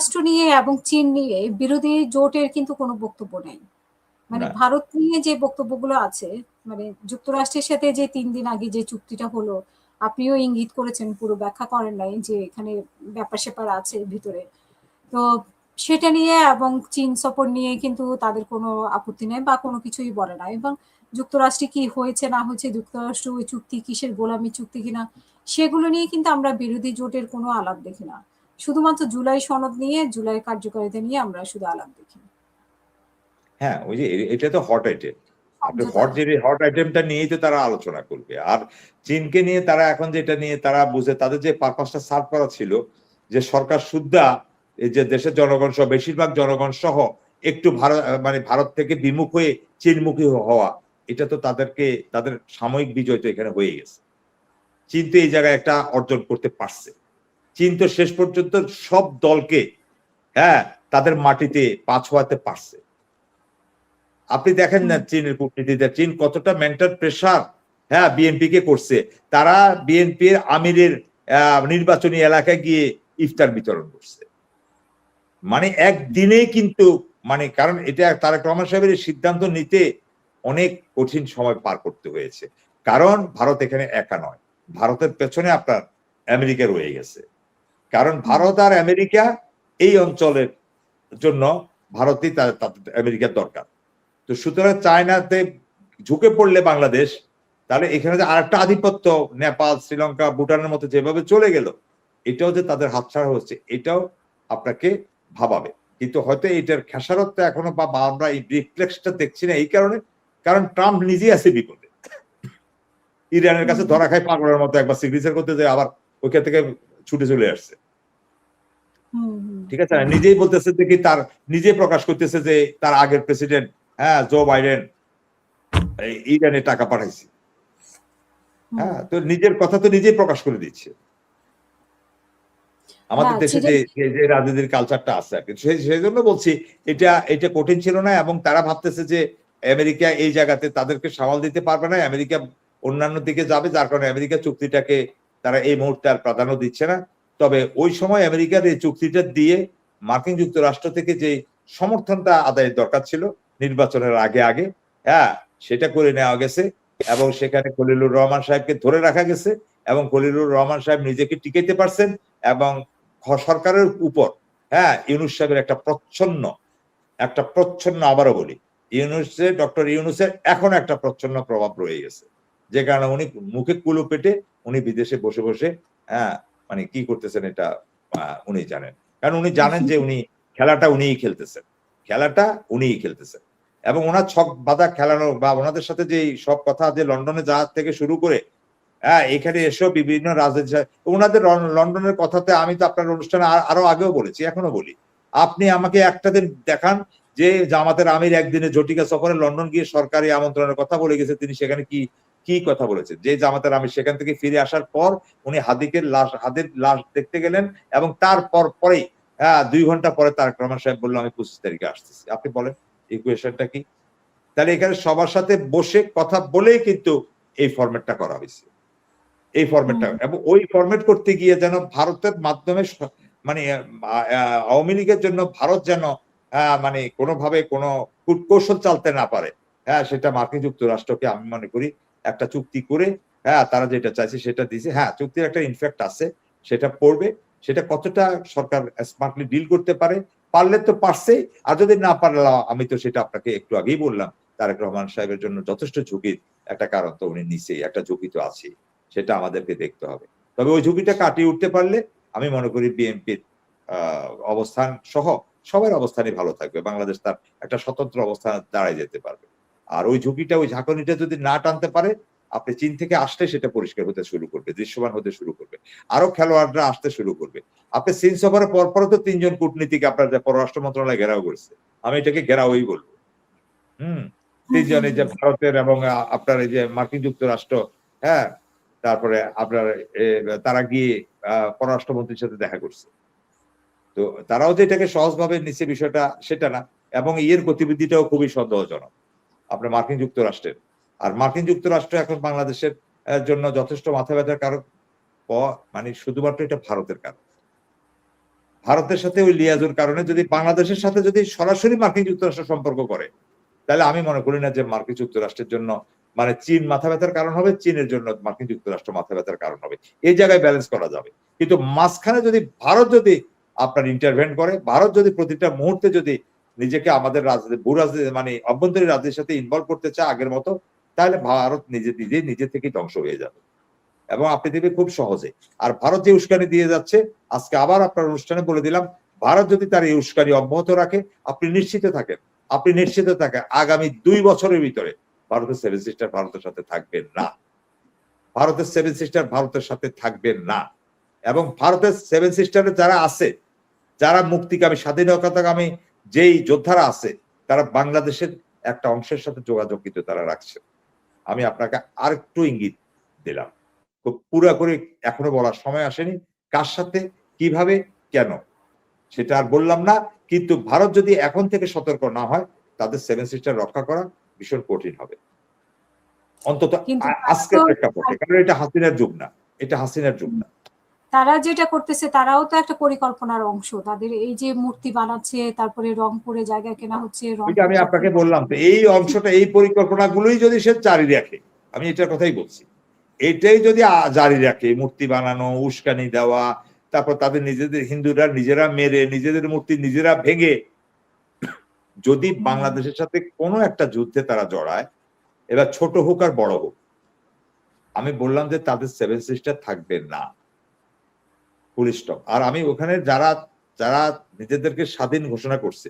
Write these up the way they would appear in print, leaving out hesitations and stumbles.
যুক্তরাষ্ট্র নিয়ে এবং চীন নিয়ে বিরোধী জোটের কিন্তু কোনো বক্তব্য নেই। মানে না। ভারত নিয়ে যে বক্তব্যগুলো আছে, মানে যুক্তরাষ্ট্রের সাথে যে ৩ দিন আগে যে চুক্তিটা হলো, আপনিও ইঙ্গিত করেছেন, পুরো ব্যাখ্যা করেন নাই যে এখানে ব্যাপার-স্যাপার আছে ভিতরে। তো সেটা নিয়ে এবং চীন সফর নিয়ে কিন্তু তাদের কোনো আপত্তি নেই বা কোনো কিছুই বলে না। এবং যুক্তরাষ্ট্রে কি হয়েছে না হয়েছে, যুক্তরাষ্ট্র ওই চুক্তি কিসের গোলামি চুক্তি কিনা, সেগুলো নিয়ে কিন্তু আমরা বিরোধী জোটের কোনো আলাপ দেখি না। শুধুমাত্র জুলাই সনদ নিয়ে, জুলাই কার্যকারিতা নিয়ে আমরা শুধু আলাপ দেখি। হ্যাঁ, ওই যে এটা তো হট আইটেম। আপনি সমঝোতা। হট আইটেমটা নিয়েই তো তারা আলোচনা করবে। আর চীনকে নিয়ে তারা এখন যেটা নিয়ে তারা বুঝে, তাদের যে পারপাসটা সার্ভ করা ছিল, যে সরকার সুদ্ধা এই যে দেশের জনগণ সহ, বেশিরভাগ জনগণ সহ একটু ভারত, মানে ভারত থেকে বিমুখ হয়ে চীনমুখী হওয়া, এটা তো তাদের সাময়িক বিজয় তো এখানে হয়ে গেছে। চীন তো এই জায়গায় একটা অর্জন করতে পারছে। চীন তো শেষ পর্যন্ত সব দলকে, হ্যাঁ, তাদের মাটিতে পা ছোঁয়াতে পারছে। আপনি দেখেন না চীনের কূটনীতিতে চীন কতটা মেন্টাল প্রেসার, হ্যাঁ, বিএনপি কে করছে। তারা বিএনপির আমিরের নির্বাচনী এলাকায় গিয়ে ইফতার বিতরণ করছে। মানে একদিনেই কিন্তু, মানে কারণ এটা তারেক রহমান সাহেবের সিদ্ধান্ত নিতে অনেক কঠিন সময় পার করতে হয়েছে। কারণ ভারত এখানে একা নয়, ভারতের পেছনে আপনার আমেরিকা রয়ে গেছে। কারণ ভারত আর আমেরিকা এই অঞ্চলের জন্য ভারতই আমেরিকার দরকার। তো সুতরাং চায়নাতে ঝুঁকে পড়লে বাংলাদেশ, তাহলে এখানে যে আরেকটা আধিপত্য নেপাল, শ্রীলঙ্কা, ভুটানের মতো যেভাবে চলে গেল, এটাও যে তাদের হাতছাড়া হচ্ছে, এটাও আপনাকে ভাবাবে। কিন্তু হয়তো এটার খেসারতটা এখনো বা আমরা এই রিফ্লেক্সটা দেখছি না এই কারণে, কারণ ট্রাম্প নিজেই আছে বিপদে। ইরানের কাছে ধরা খায় পাগলের মতো, একবার সিগনেচার করতে যায় আবার ওইখান থেকে ছুটে চলে আসছে। ঠিক আছে, নিজেই বলতেছে যে কি, তার নিজে প্রকাশ করতেছে যে তার আগের প্রেসিডেন্ট, হ্যাঁ, জো বাইডেন ইরানে টাকা পাঠাইছে। হ্যাঁ, তো নিজের কথা তো নিজেই প্রকাশ করে দিচ্ছে। আমাদের দেশে যে রাজনীতির কালচারটা আছে আর কি, সেই জন্য বলছি এটা কঠিন ছিল না। এবং তারা ভাবতেছে যে আমেরিকা এই জায়গাতে তাদেরকে সামাল দিতে পারবে না, আমেরিকা অন্যান্য দিকে যাবে, যার কারণে আমেরিকা চুক্তিটাকে তারা এই মুহূর্তে আর প্রাধান্য দিচ্ছে না। তবে ওই সময় আমেরিকার এই চুক্তিটা দিয়ে মার্কিন যুক্তরাষ্ট্র থেকে যে সমর্থনটা আদায়ের দরকার ছিল নির্বাচনের আগে আগে, হ্যাঁ, সেটা করে নেওয়া গেছে। এবং সেখানে খলিলুর রহমান সাহেবকে ধরে রাখা গেছে, এবং খলিলুর রহমান সাহেব নিজেকে টিকাইতে পারছেন। এবং সরকারের উপর, হ্যাঁ, ইউনূস সাহেবের একটা প্রচ্ছন্ন আবারও বলি, ডক্টর ইউনূসের এখন একটা প্রচ্ছন্ন প্রভাব রয়ে গেছে, যে কারণে উনি মুখে কুলু পেটে উনি বিদেশে বসে বসে, হ্যাঁ, মানে কি করতেছেন এটা উনি জানেন। কারণ উনি জানেন যে খেলাটা উনিই খেলতেছেন। এবং ওনার ছক বাঁধা খেলানো বা ওনাদের সাথে যে সব কথা, যে লন্ডনে যাওয়ার থেকে শুরু করে, হ্যাঁ, এখানে এসব বিভিন্ন রাজনীতি, ওনাদের লন্ডনের কথাতে আমি তো আপনার অনুষ্ঠানে আরো আগেও বলেছি, এখনো বলি, আপনি আমাকে একটা দিন দেখান যে জামাতের আমির একদিনে ঝটিকা সফরে লন্ডন গিয়ে সরকারি আমন্ত্রণের কথা বলে গেছে, তিনি সেখানে কি কি কথা বলেছেন। যে জামাতের আমির সেখান থেকে ফিরে আসার পর উনি হাদির লাশ দেখতে গেলেন, এবং তারপর পরেই, হ্যাঁ, 2 ঘন্টা পরে তারেক রহমান সাহেব বললো আমি 25 তারিখে আসতেছি। আপনি বলেন ইকুয়েশনটা কি? তাহলে এখানে সবার সাথে বসে কথা বলেই কিন্তু এই ফরম্যাটটা করা হয়েছে, এই ফরম্যাটটা। এবং ওই ফরম্যাট করতে গিয়ে যেন ভারতের মাধ্যমে, মানে আওয়ামী লীগের জন্য ভারত যেন মানে কোনোভাবে কোনো কূটকৌশল চালতে না পারে, হ্যাঁ, সেটা মার্কিন যুক্তরাষ্ট্রকে আমি মনে করি একটা চুক্তি করে, হ্যাঁ, তারা যেটা চাইছে সেটা দিয়েছে। হ্যাঁ, চুক্তির একটা ইনফ্যাক্ট আছে, সেটা পড়বে, সেটা কতটা সরকার স্মার্টলি ডিল করতে পারে, পারলে তো পারছে, আর যদি না পারলে আমি তো সেটা আপনাকে একটু আগেই বললাম, তারেক রহমান সাহেবের জন্য যথেষ্ট ঝুঁকির একটা কারণ তো উনি নিচেই, একটা ঝুঁকি তো আছে, সেটা আমাদেরকে দেখতে হবে। তবে ওই ঝুঁকিটা কাটিয়ে উঠতে পারলে আমি মনে করি বিএনপির অবস্থান সহ সবার অবস্থানই ভালো থাকবে, বাংলাদেশ তার একটা স্বতন্ত্র অবস্থান দাঁড়ায় যেতে পারবে। আর ওই ঝুঁকিটা, ওই ঝাঁকুনিটা যদি না টানতে পারে, আপনি চীন থেকে আসলে সেটা পরিষ্কার হতে শুরু করবে, দৃশ্যমান হতে শুরু করবে, আরো খেলোয়াড়রা আসতে শুরু করবে। আপনি চীন সফরের পরপরও তো 3 জন কূটনীতিক আপনার পররাষ্ট্র মন্ত্রণালয় ঘেরাও করেছে, আমি এটাকে ঘেরাওই বলবো। 3 জন, এই যে ভারতের এবং আপনার এই যে মার্কিন যুক্তরাষ্ট্র, হ্যাঁ, তারপরে আপনার তারা গিয়ে পররাষ্ট্রমন্ত্রীর সাথে দেখা করছে। তো তারাও যে এটাকে সহজভাবে নিচ্ছে বিষয়টা সেটা না। এবং এর গতিবিধিটাও খুবই সন্দেহজনক আপনার মার্কিন যুক্তরাষ্ট্রের। আর মার্কিন যুক্তরাষ্ট্র এখন বাংলাদেশের জন্য যথেষ্ট মাথা ব্যথার কারণ, মানে শুধুমাত্র এটা ভারতের কারণ। ভারতের সাথে ওই লিয়াজোর কারণে যদি বাংলাদেশের সাথে যদি সরাসরি মার্কিন যুক্তরাষ্ট্র সম্পর্ক করে, তাহলে আমি মনে করি না যে মার্কিন যুক্তরাষ্ট্রের জন্য মানে চীন মাথা ব্যথার কারণ হবে, চীনের জন্য মার্কিন যুক্তরাষ্ট্র মাথা ব্যথার কারণ হবে। এই জায়গায় ব্যালেন্স করা যাবে। কিন্তু মাঝখানে যদি ভারত যদি আপনার ইন্টারভেন করে, ভারত যদি প্রতিটা মুহূর্তে যদি নিজেকে আমাদের রাজনীতি ভূ রাজনীতি মানে অভ্যন্তরীণ রাজনীতির সাথে ইনভলভ করতে চায় আগের মতো, তাহলে ভারত নিজে থেকেই ধ্বংস হয়ে যাবে এবং আপনি দেখবেন খুব সহজে। আর ভারত যে উস্কানি দিয়ে যাচ্ছে, আজকে আবার আপনার অনুষ্ঠানে বলে দিলাম, ভারত যদি তার এই উস্কানি অব্যাহত রাখে, আপনি নিশ্চিত থাকেন আগামী 2 বছরের ভিতরে ভারতের সেভেন সিস্টার ভারতের সাথে থাকবেন না। ভারতের সেভেন সিস্টার ভারতের সাথে থাকবেন না। এবং ভারতের সেভেন সিস্টারে যারা আছে, যারা মুক্তিকামী স্বাধীনতাকামী যেই যোদ্ধারা আছে, তারা বাংলাদেশের একটা অংশের সাথে যোগাযোগ কিন্তু তারা রাখছে। আমি আপনাকে আরেকটু ইঙ্গিত দিলাম, খুব পুরোপুরি এখনো বলার সময় আসেনি, কার সাথে কিভাবে কেন সেটা আর বললাম না। কিন্তু ভারত যদি এখন থেকে সতর্ক না হয়, তাদের সেভেন সিস্টার রক্ষা করা ভীষণ কঠিন হবে, অন্তত আজকের প্রেক্ষাপটে। কারণ এটা হাসিনার যুগ না, এটা হাসিনার যুগ না। তারা যেটা করতেছে তারাও তো একটা পরিকল্পনার অংশ। তাদের এই যে মূর্তি বানাচ্ছে, তারপরে রংপুরে জায়গা কেনা হচ্ছে, আমি আপনাকে বললাম তো, এই অংশটা এই পরিকল্পনাগুলোই যদি সে জারি রাখে, আমি এটার কথাই বলছি, এটাই যদি জারি রাখে, মূর্তি বানানো, উস্কানি দেওয়া, তারপর তাদের নিজেদের হিন্দুরা নিজেরা মেরে নিজেদের মূর্তি নিজেরা ভেঙে যদি বাংলাদেশের সাথে কোনো একটা যুদ্ধে তারা জড়ায়, এবার ছোট হোক আর বড় হোক, আমি বললাম যে তাদের সেভেন সিস্টার থাকবে না, ফুল স্টপ। আর আমি ওখানে যারা যারা নিজেদেরকে স্বাধীন ঘোষণা করছে,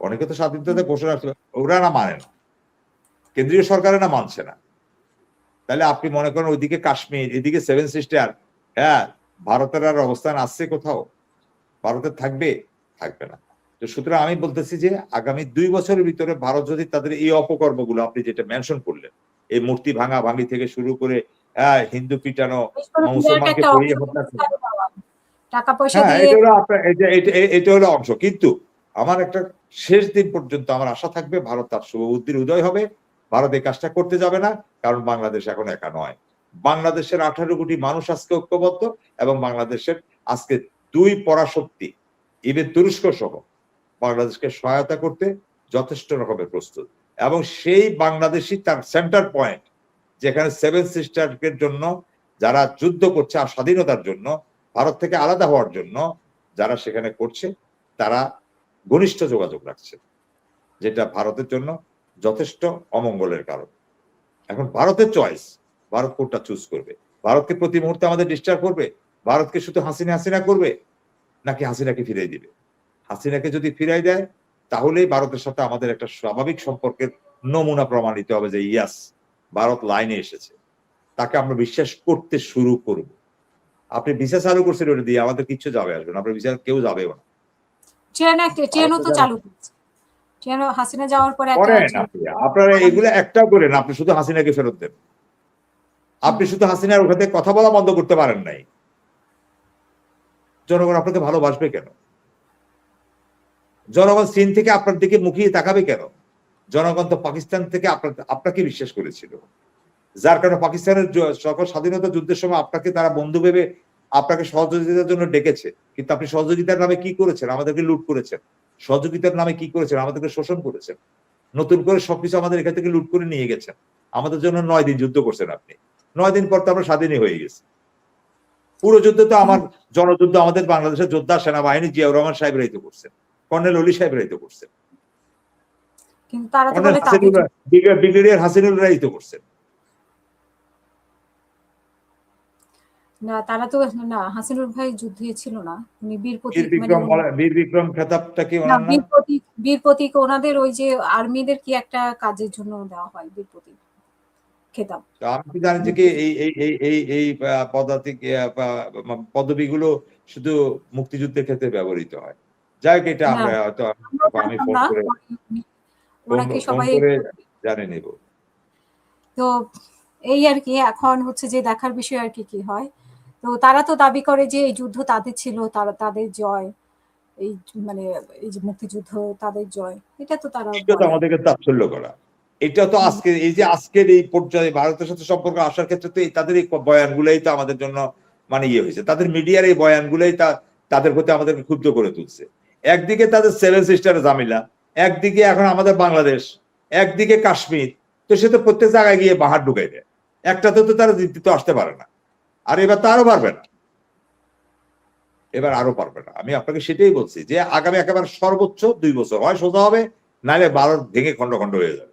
অনেকে তো স্বাধীনতা ঘোষণা করছে, ওরা না মানে না, কেন্দ্রীয় সরকারে না মানছে না, তাহলে আপনি মনে করেন ওইদিকে কাশ্মীর, এদিকে সেভেন সিস্টার, হ্যাঁ ভারতের আর অবস্থান আসছে কোথাও? ভারতের থাকবে না। তো সুতরাং আমি বলতেছি যে আগামী 2 বছরের ভিতরে ভারত যদি তাদের এই অপকর্মগুলো আপনি যেটা মেনশন করলেন, এই মূর্তি ভাঙা ভাঙি থেকে শুরু করে হিন্দু পিটানো, মুসলমানকে পড়িয়ে হত্যা করা, টাকা পয়সা দিয়ে এটা হলো অংশ। কিন্তু আমার একটা শেষ দিন পর্যন্ত আমার আশা থাকবে ভারত তার শুভ বুদ্ধির উদয় হবে, ভারত এই কাজটা করতে যাবে না, কারণ বাংলাদেশ এখন একা নয়। বাংলাদেশের 18 কোটি মানুষ আজকে ঐক্যবদ্ধ এবং বাংলাদেশের আজকে 2 পরাশক্তি, ইভেন তুরস্ক সহ বাংলাদেশকে সহায়তা করতে যথেষ্ট রকমের প্রস্তুত। এবং সেই বাংলাদেশই তার সেন্টার পয়েন্ট, যেখানে সেভেন সিস্টারের জন্য যারা যুদ্ধ করছে আর স্বাধীনতার জন্য, ভারত থেকে আলাদা হওয়ার জন্য যারা সেখানে করছে, তারা ঘনিষ্ঠ যোগাযোগ রাখছে, যেটা ভারতের জন্য যথেষ্ট অমঙ্গলের কারণ। এখন ভারতের চয়েস, ভারত কোনটা চুজ করবে। ভারতকে প্রতি মুহূর্তে আমাদের ডিস্টার্ব করবে, ভারতকে শুধু হাসিনা করবে, নাকি হাসিনাকে ফিরিয়ে দিবে? হাসিনাকে যদি ফিরাই দেয়, তাহলেই ভারতের সাথে আমাদের একটা স্বাভাবিক সম্পর্কের নমুনা প্রমাণিত হবে যে ইয়াস, ভারত লাইনে এসেছে, তাকে আমরা বিশ্বাস করতে শুরু করব। আপনি ভিসা চালু করছেন, ওটা দিয়ে আমাদের কিচ্ছু যাবে আসবে না, আপনার ভিসা কেউ যাবেও না। ট্রেনও তো চালু করছে, ট্রেনও হাসিনা যাওয়ার পরে আপনারা এগুলো একটাও করেন, আপনি শুধু হাসিনাকে ফেরত দেন। আপনি শুধু হাসিনার ওখানে কথা বলা বন্ধ করতে পারেন নাই, জনগণ আপনাকে ভালোবাসবে কেন? জনগণ চীন থেকে আপনার দিকে মুখিয়ে তাকাবে কেন? জনগণ তো পাকিস্তান থেকে আপনাকে বিশ্বাস করেছিল, যার কারণে পাকিস্তানের সকল স্বাধীনতা যুদ্ধের সময় আপনাকে তারা বন্ধু ভেবে আপনাকে সহযোগিতার জন্য ডেকেছে। কিন্তু আপনি সহযোগিতার নামে কি করেছেন? আমাদেরকে লুট করেছেন। সহযোগিতার নামে কি করেছেন? আমাদেরকে শোষণ করেছেন। নতুন করে সবকিছু আমাদের এখান থেকে লুট করে নিয়ে গেছেন। আমাদের জন্য 9 দিন যুদ্ধ করছেন আপনি। 9 দিন পর তো আমরা স্বাধীনই হয়ে গেছি। পুরো যুদ্ধ তো আমার জনযুদ্ধ আমাদের বাংলাদেশের যোদ্ধা সেনাবাহিনী জিয়াউর রহমান সাহেবরাই তো করছেন, কর্নেল অলি সাহেবরাই তো করছেন, কিন্তু তারা তো বলে ব্রিগেডিয়ার হাসিনুল্লাহই তো করছেন। না, তারা তো না, হাসিনুর ভাই যুদ্ধে ছিল না, উনি বীর বিক্রম খেতাবটা কি ওনার না? বীর প্রতীক ওনাদের ওই যে আর্মিদের কি একটা কাজের জন্য দেওয়া হয় বীর প্রতীক খেতাব। আমি কি জানি যে কি এই পদাতিক পদবিগুলো শুধু মুক্তিযুদ্ধের ক্ষেত্রে ব্যবহৃত হয়। যাই হোক, এটা আমরা হয়তো আমি ফোন করে জানিয়ে নেব। তো এই আর কি, এখন হচ্ছে যে দেখার বিষয় আর কি হয়। তো তারা তো দাবি করে যে এই যুদ্ধ তাদের ছিল, তাদের জয়, এই মানে এই যে মুক্তিযুদ্ধ তাদের জয়, এটা তো তারা আমাদেরকে তাচ্ছিল্য করা। এটা তো আজকে এই যে আজকের এই পর্যায়ে ভারতের সাথে সম্পর্ক আসার ক্ষেত্রে তো তাদের এই বয়ানগুলোই তো আমাদের জন্য মানে ইয়ে হয়েছে, তাদের মিডিয়ার এই বয়ানগুলোই তাদের প্রতি আমাদেরকে ক্ষুব্ধ করে তুলছে। একদিকে তাদের সেভেন সিস্টারের ঝামেলা, একদিকে এখন আমাদের বাংলাদেশ, একদিকে কাশ্মীর। তো সে তো প্রত্যেক জায়গায় গিয়ে বাহার ঢুকাই দেয়, একটাতে তো তারা দ্বিতীয় আসতে পারে না। আর এবার তো আরো পারবে না, এবার আরো পারবে না। আমি আপনাকে সেটাই বলছি যে আগামী একেবারে সর্বোচ্চ 2 বছর হয় সোজা হবে, নাহলে ভারত ভেঙে খন্ড খন্ড হয়ে যাবে।